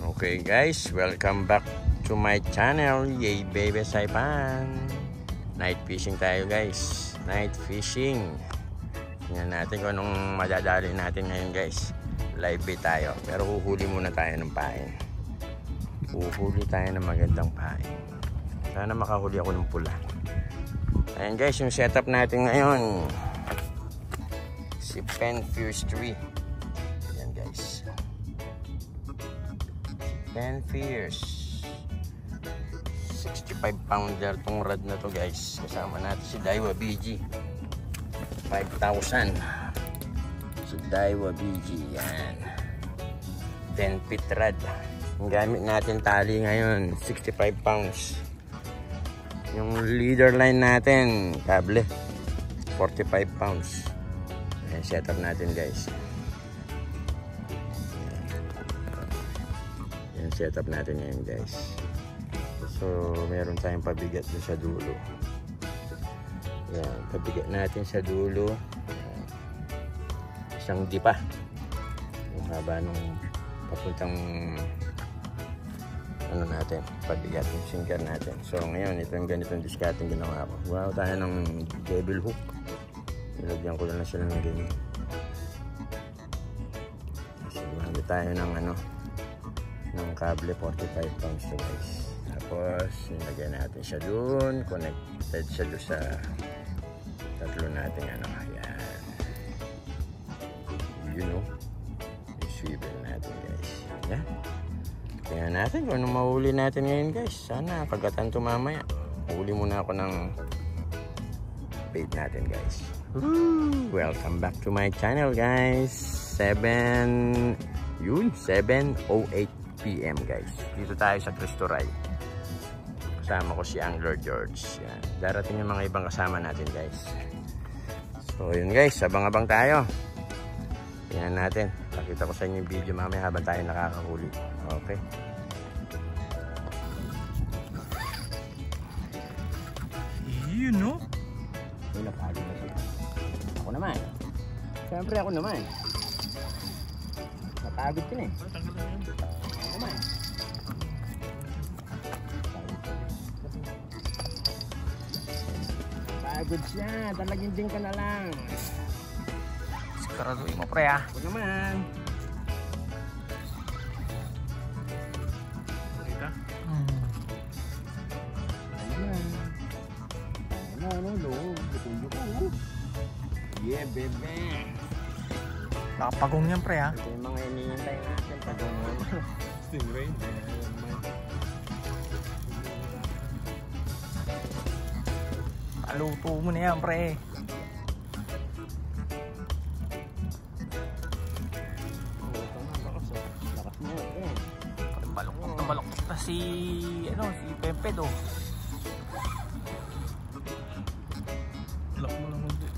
Okay guys, welcome back to my channel, Yay Baby Saipan. Night fishing tayo guys. Night fishing. Tingnan natin kung anong madadali natin ngayon guys. Live bait tayo. Pero huhuli muna tayo ng pain. Huhuli tayo ng magandang pain. Sana makahuli ako ng pula. Ayan guys, yung setup natin ngayon. Si Pen Fierce 3. Ayan guys. Pen Fierce 65 pounder tong rod na to guys. Kasama natin si Daiwa BG 5,000. Si Daiwa BG yan. 10 feet rod. Ang gamit natin tali ngayon 65 pounds. Yung leader line natin kable 45 pounds. Ayan, setup natin guys. Yan setup natin ngayon guys. So meron tayong pabigat dun sa dulo. Yan, pabigat natin sa dulo. Isang dipa. Yung haba nung papuntang ano natin, pabigat yung sinker natin. So ngayon, ito yung ganitong discarding ginawa ko. Gumawa tayo ng devil hook. Nilagyan ko lang sila ng ganyan. So gumamit tayo ng ano, ng kable 45 pounds to guys. Tapos nilagyan natin siya dun, connected siya dun sa tatlo natin ano. Ayan, you know, yung swivel natin guys. Yan, tingnan natin kung anong mahuli natin ngayon guys. Sana kagatan to mamaya. Huli muna ako ng bait natin guys. Welcome back to my channel guys. 7:08 PM guys. Dito tayo sa Cristo Rey. Kasama ko si Angler George. Yan. Darating yung mga ibang kasama natin guys. So yun guys, abang-abang tayo. Tingnan natin. Pakita ko sa inyo yung video mamaya habang tayo nakakahuli. Okay. You know? Ako naman. Siyempre ako naman. Napagod ka na eh. Naman. Pagod siya, talagin din ka na lang. Siguraduhin mo pre ah. Ako naman. Kita? Ano, butuyo ko. Yeah, bebe. Nakapagong yan pre ha. Ito yung mga inihintay natin. Pagong mo. Stingray. Paluto mo na yan pre. Lakas mo eh. Baloktot na baloktot na si Pepe do. Lak mo lang hindi.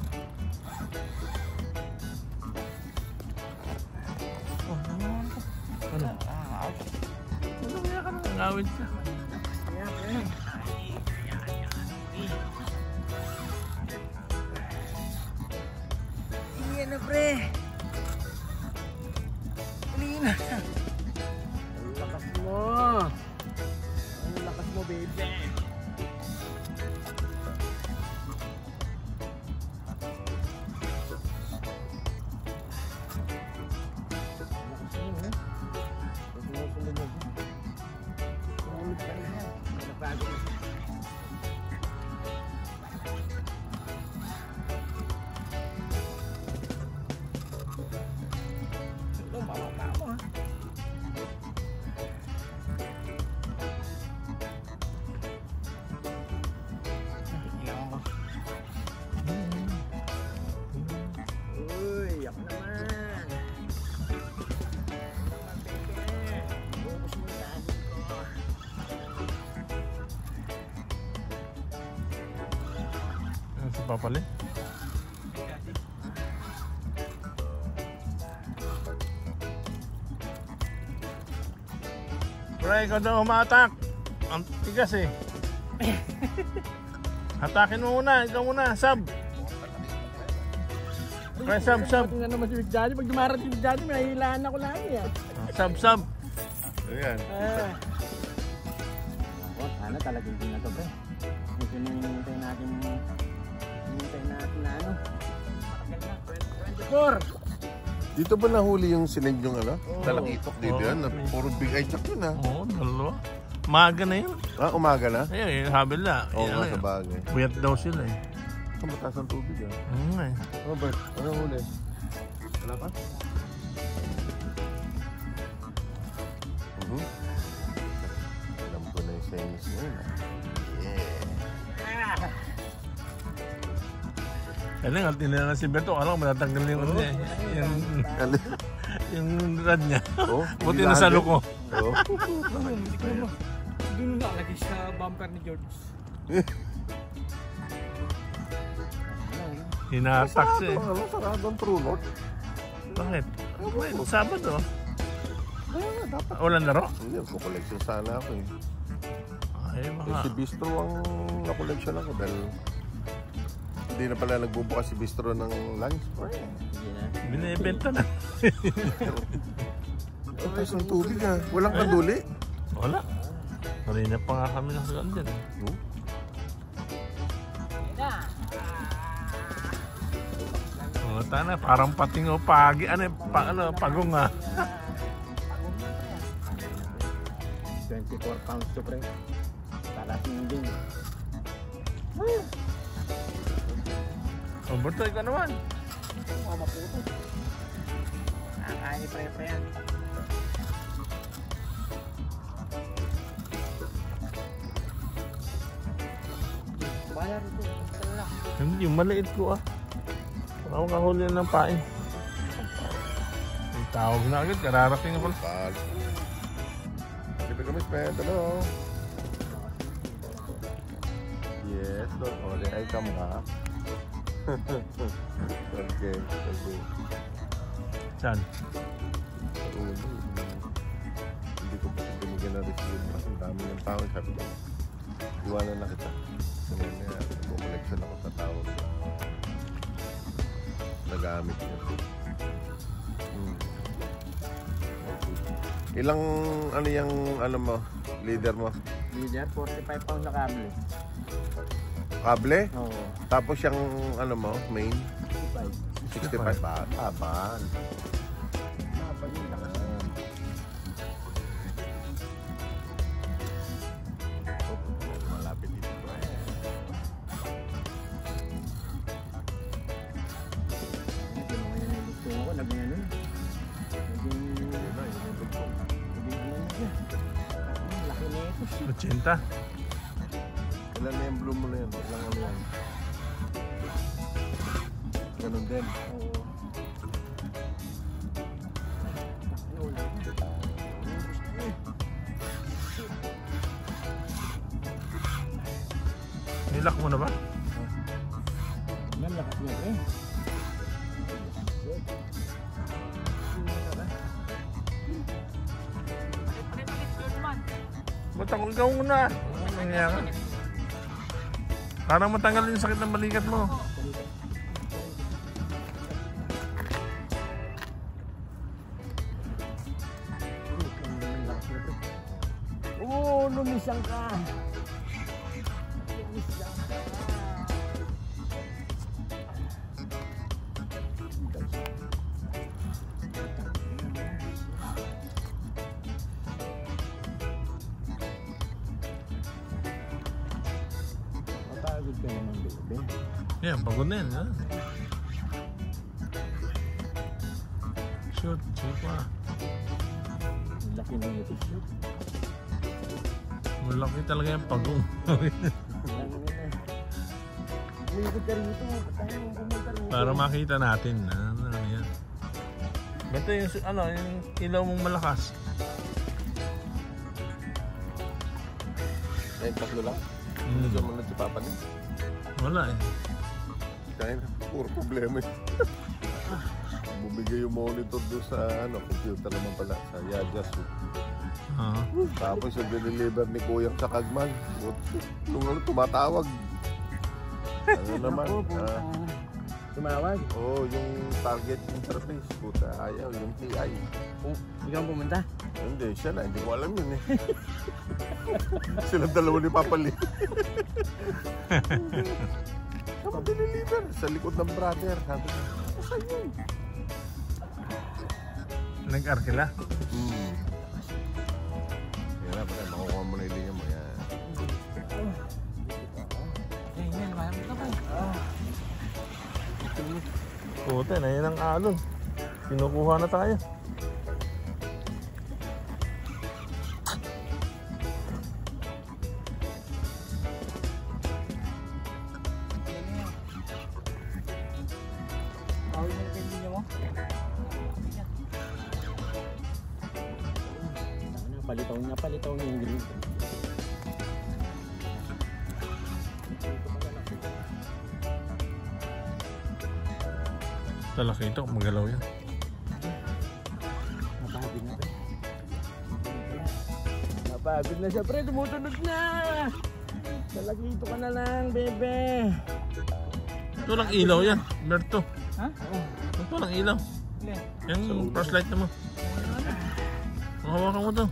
Oh, naman ko. Ano? Ano kaya ka na nangawin ka? Yan na pre. Halina. Ang lakas mo. Ang lakas mo baby. Papali. Pre, ikaw daw umatak. Ang tigas eh. Hatakin mo muna, ikaw muna, sub. Pre, sub. Tingnan naman si Big Daddy. Pag dumarating si Big Daddy, mahihilaan ako lagi ah. Sub. Ayan. Sana talagang din na to, pre. Ito na hinihintay natin na ano. 24! Dito ba nahuli yung sinend yung ano? Talakitok dito yan. Puro big eye jack yun, ha? Oo, dalawa. Umaga na yun. Ah, umaga na? Ayun, sabi na. Oo nga, sa bagay. Buyat daw sila eh. Mataas ang tubig, ha? Eh. Robert, ano huli? Wala pa? Alam ko na yung semis na yun, ha? Kaya nga, tinala si Beto. Alam ko, matatanggal yung ano niya. Yung rad niya. Oh, Buti na sa loko. Oo. Doon nakalagay sa bumper ni George. Hinatak siya eh. Ano, sarado ang True North. Bakit? Wait, Sabado. Dapat. Walang laro? Hindi, kukoleksyon sana ako eh. Ay, Si baka. Bistro ang nakoleksyon ako dahil hindi na pala nagbubukas si Bistro ng lunch. Binibenta na. Tapos ang tubig, ha? Walang kaduli. Wala. Kanina pa nga kami nakagaan dyan. Tana, parang pating o pagi. Ano, pagong nga. 24 pounds to, pre. Talaking din. O, Berto, ikaw naman. Mga maputo. Nakakain pre yan. Bayar ito. Hindi, yung maliit ko ah. Parang kahuli ng pain. May tawag na agad, kararating na pala. Pag. Sige kami, spend. Hello. Yes, don't worry. I come back. Okay. Saan? Hindi ko pa binigyan na receipt kasi ang dami ng tao. Sabi ko, iwanan na kita. Kasi nga, mag-collection ako sa tao. Nagamit niya. Ilang ano yung ano mo, leader mo? Leader, 45 pounds na kable. Kable? Oo. Tapos yung ano mo, main? 65. 65 ba? Taban. Malapit dito. Laki na ito. 80. Ilan na yung bloom mo na yan? Ilang ano yan? Ganun din. Oo. Nilak mo na ba? Yan, lakas niya eh. Matanggal ka muna. Ano nangyari? Parang matanggal yung sakit ng balikat mo. Oo, lumisang ka. Lumisang ka. Matagod ka naman, baby. Yan, pagod na yan. Ha? Shoot pa. Laki na ito, shoot. Malaki talaga yung pagong. Umikot ka rito. Patay mo pumunta rito. Para makita natin. Ano yan. Bato yung, yung ilaw mong malakas. Ayun, tatlo lang. Ano dyan mo na si Papa niya? Wala eh. Kaya na, puro problema eh. Bumigay yung monitor doon sa computer naman pala, sa Yajasu. Tapos yung deliver ni Kuyang sa Kagman. Nung tumatawag. Ano naman? Tumawag? Oo, yung target interface. Puta, ayaw, yung TI. Ikaw pumunta? Hindi, siya na. Hindi ko alam yun eh. Silang dalawa ni Papa Lee. Saan ka diniliver? Sa likod ng brother. Sabi ko, saan yun? Nag-arkila? Yan na, pala. Makukuha mo na yung linya mo. Yan. Yan, marami ka pa. Puta, na yan ang alon. Kinukuha na tayo. Bawal mo na yung linya mo. Palitaw niya yung green. Talaki ito, magalaw yan. Napagod na, pre. Napagod na siya, pre. Tumutunog na. Talagito ka na lang, bebe. Ito lang ilaw yan, Berto. Ha? Ito lang ilaw. Yung flashlight na mo. Hawakan mo to.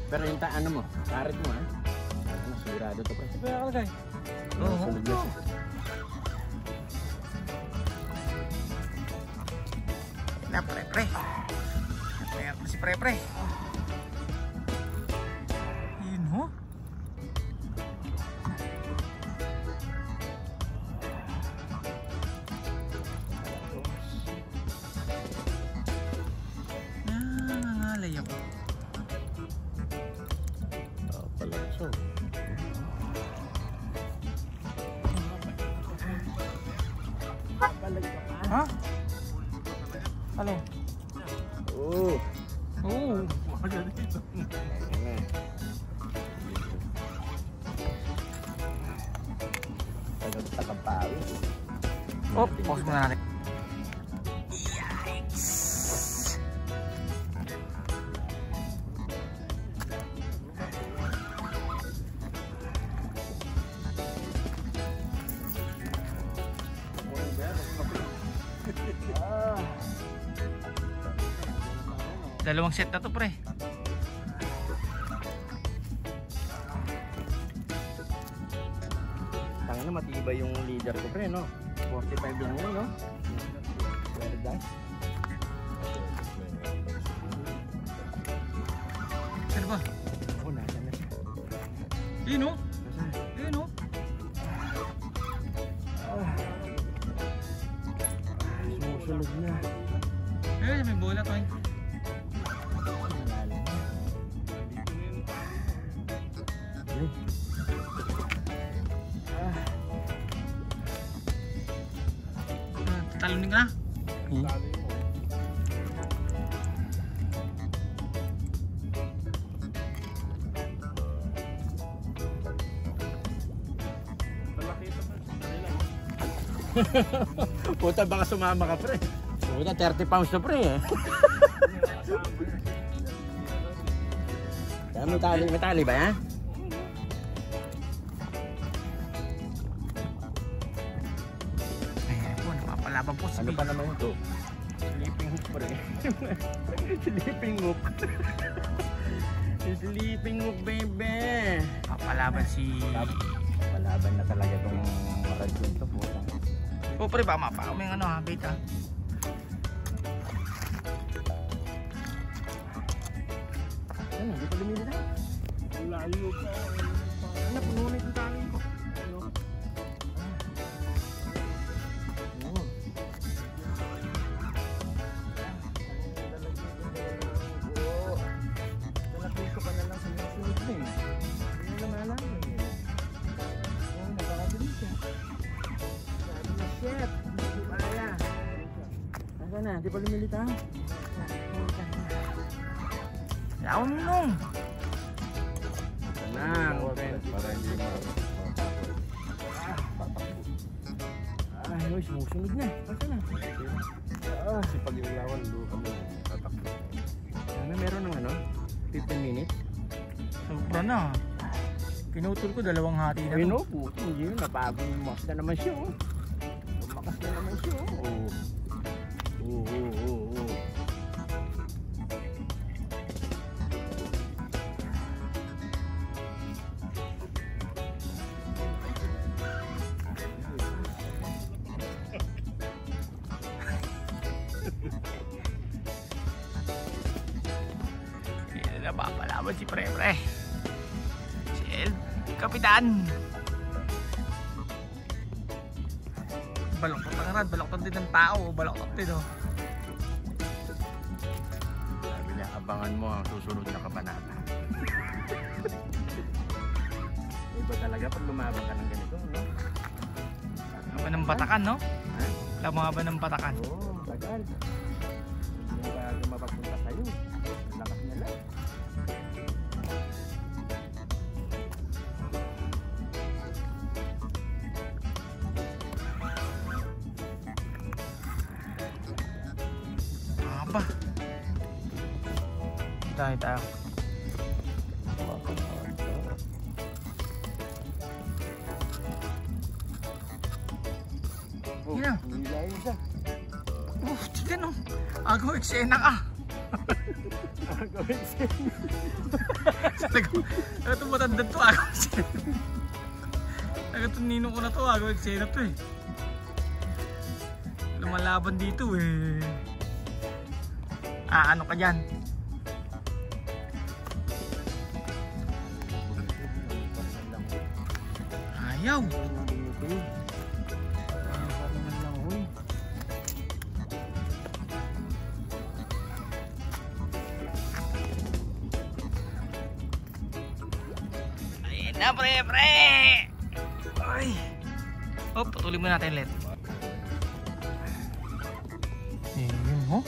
Pero yung ano mo, karet mo ha? Ano, sigurado to pre. Kaya kalagay. Oo. Sunod na siya. Na, pre. Kaya si pre. Yun ho. Nangangalay ako. Pala siya. Ha? Alin? Oo. Oo. Takang pawi. Oh, pause muna natin. Dalawang set na to, pre. Tangin na matibay yung leader ko pre no. 45 lang yun no. Well done. Saan ba? Oo, nasa na siya. Yun o. Yun o. Sumusunod na. Eh, may bola to eh. Talunin ka na. Puta baka sumama ka pre. Puta 30 pounds na pre eh. May tali ba yan? Ayan po, napapalaban po si Ano pa naman ito? Sleeping hook pre. Sleeping hook. Sleeping hook baby. Papalaban si... Palaban na talaga itong radyon to puta. Oh, pre, baka mapaka may ano ha, beta. Ano, hindi pa lumili na. Layo pa. Ano, puno na itong tangin ko. Ano? Oo. Nalapiso ka na lang sa mga sunod na eh. Hindi na naman eh. Oo, nakakabilis siya. Sabi na, shit, hindi kaya. Nasaan na, di pa lumili tayo? Yawan mo nung. Nang, Para hindi ay, oy, sumusunod na. Basta na. kasi pag ilawan, kami tatakbo. Sana meron ng ano? 15 minutes? Sobra na. Pinutol ko 2 hati na. Ayun o, puto. Yun, napagod. Lumakas na naman siya. Oh. Lumakas na naman siya. Oh. Oo. Papalaban si Pre-Pre. Si El Kapitan. Baloktot ang rad, baloktot din ng tao, baloktot din oh. Sabi niya, abangan mo ang susunod na kabanata. Iba talaga pag lumabang ka ng ganito, no? Laban ng Batakan, no? Ha? Laban ng Batakan. Oo, tagal. Hindi ba mapapunta sa'yo? Lakas niya lang. Aba. Tayo. Hina. Nilayo siya. Tignan oh. Agaw eksena ka. Agaw eksena. Ito matanda to, agaw eksena. Ito ninong ko na to, agaw eksena to eh. Lumalaban dito eh. Ano ka dyan? Ayaw. Ayun na, pre. Ay. Oh, patuloy mo natin ulit. Ayun mo.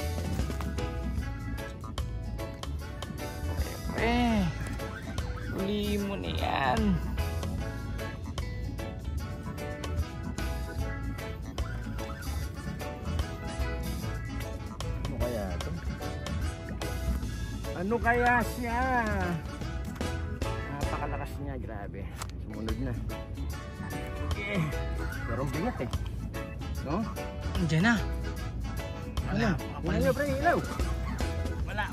Uli mo na yan. Ano kaya ito? Ano kaya siya? Napakalakas niya, grabe. Sumunod na. Pero ang bigat eh. No? Andiyan na. Ilaw, pre, ilaw. Wala.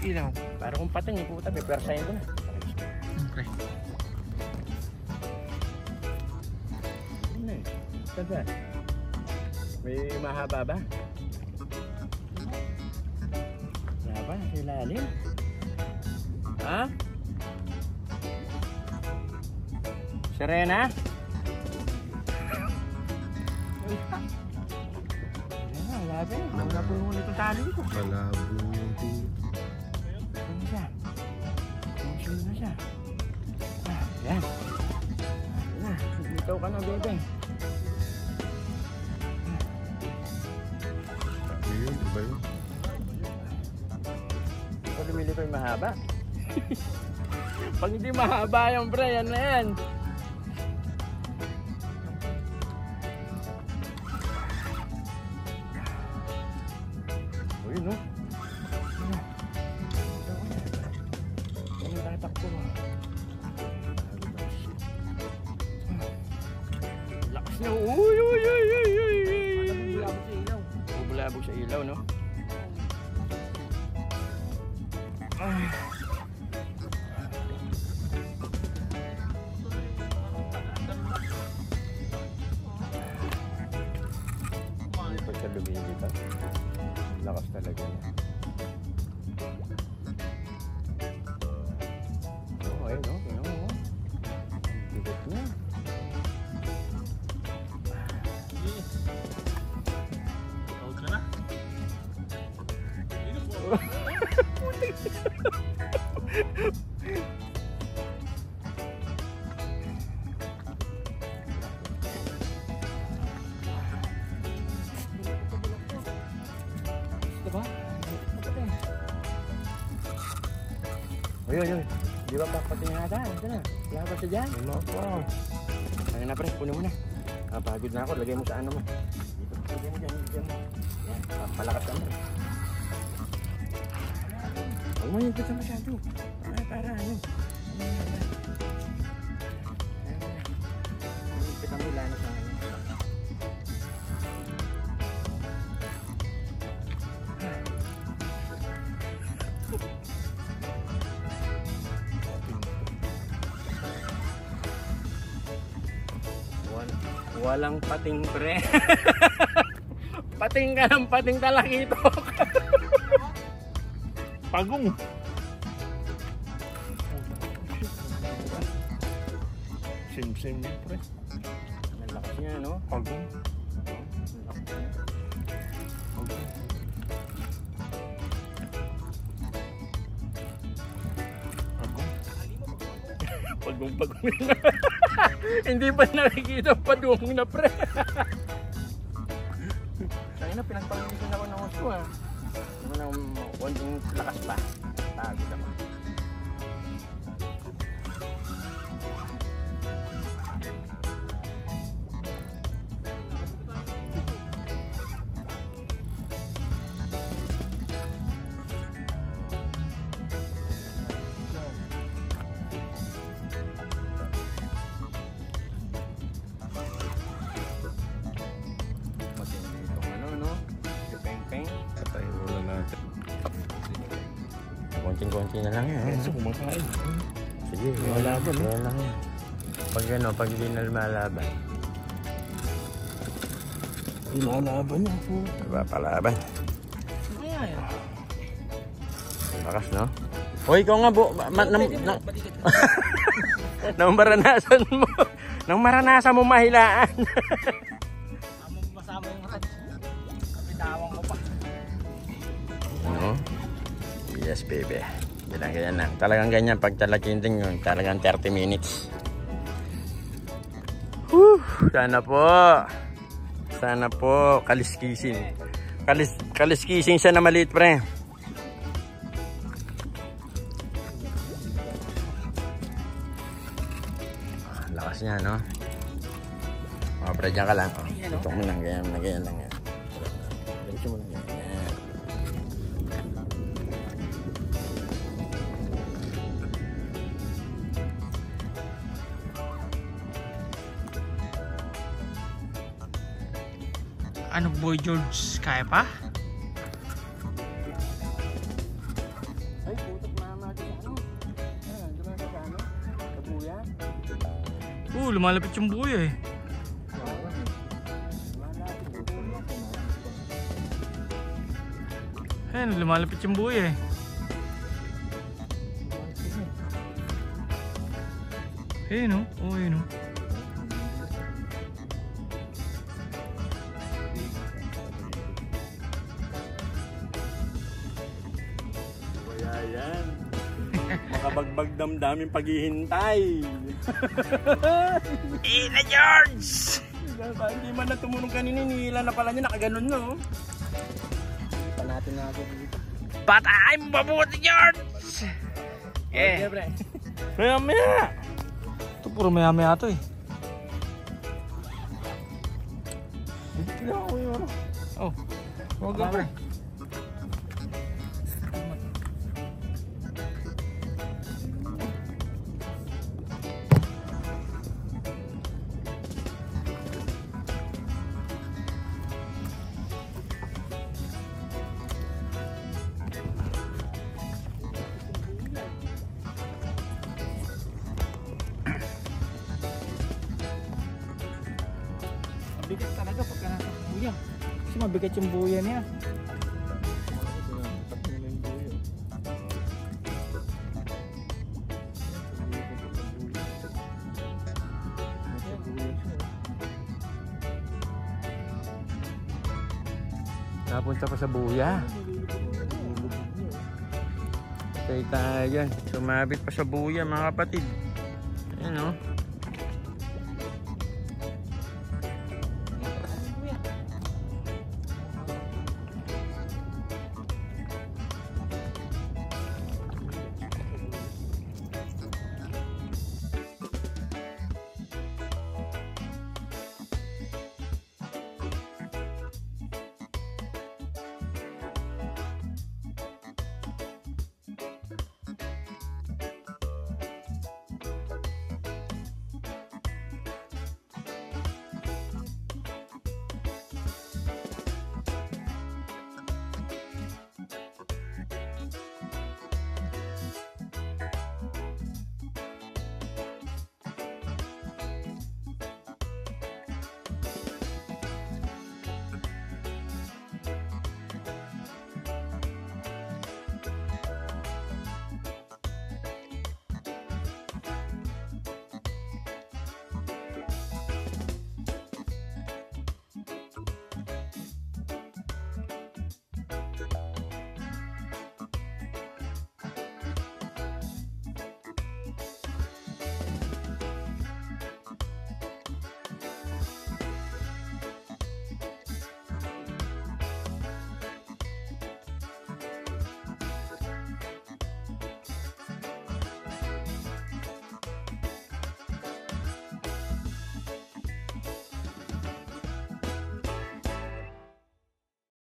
Ilaw. Para kung pating, puta, may persayin ko na. Pre. Ano eh? Saan? May mahaba ba? Mahaba? Sa ilalim? Ha? Serena? Wala ba? Wala po yung itong tali ko. Malabo yung tingin. Ano siya? Ano na siya? Yan. Bitaw ka na, bebe. Ayun, iba yun. Pag lumilito yung mahaba. Pag hindi mahaba yung pre, yan na yan. Uy, no? Ano tatakbo? Lakas niya. Uy! Bubulabog sa ilaw, no? Pag sa lumilita, lakas talaga niya. Oh, ayun, no? Tingnan mo, oh. Bigat niya. Tawag ka na? Diba? Uy. Di ba papatingin na tayo? Ito na. Kaya ba siya dyan? Ano po? Ayun na pre, puno mo na. Pagod na ako. Lagay mo sa ano mo. Dito. Lagay mo dyan. Yan. Palakas ka mo. Huwag mo yung pizza masyado. Para ano. Kita mo ilan sa ano. Walang pating pre. Pating ka ng pating talakitok. Pagong. Same yun, pre. Ang lakas niya, no? Pagong. Pagong. Hindi pa nakikita padung na pre. Kaya na pinagpalinisin ako ng uso ah. Ano nang konting lakas pa. Tago naman. Konting-konti na lang yan. Gusto kumakain. Sige, lumalaban. Kaya lang yan. Pag ano, pag hindi na lumalaban. Ilalaban niya po. Diba palaban? Kaya yan. Lakas, no? O, ikaw nga, nang maranasan mo. Nang maranasan mo mahilaan. Masama yung rad. Kapitawan ko pa. No? Yes, baby. Ganyan lang. Talagang ganyan. Pag talakinting yun, talagang 30 minutes. Whew! Sana po. Sana po. Kaliskising. Kaliskising siya na maliit, pre. Lakas niya, no? Mga pre, dyan ka lang. Tutok mo lang. Ganyan lang yan. Ganyan mo lang yan. Ano Boy George, kaya pa? Ay, putok mamati sa ano? Dumasa sa ano? Sa buya? Lumalapit yung buya eh. Ayan, lumalapit yung buya eh. Ayan o, ayan o. Ayan. Makabagbag damdamin paghihintay. Ina George! Hindi man na tumunong kanina, nila na pala niya, nakaganon no. Pa natin na ako dito. Patay mo mabuti George! Eh, Maya. ito puro maya to eh. Hindi ako yun. Oh, huwag ka pre. Bigat talaga pagka nasa buya. Kasi mabigat yung buya niya. Napunta pa sa buya. Patay tayo yan. Sumabit pa sa buya mga kapatid. Ayan o.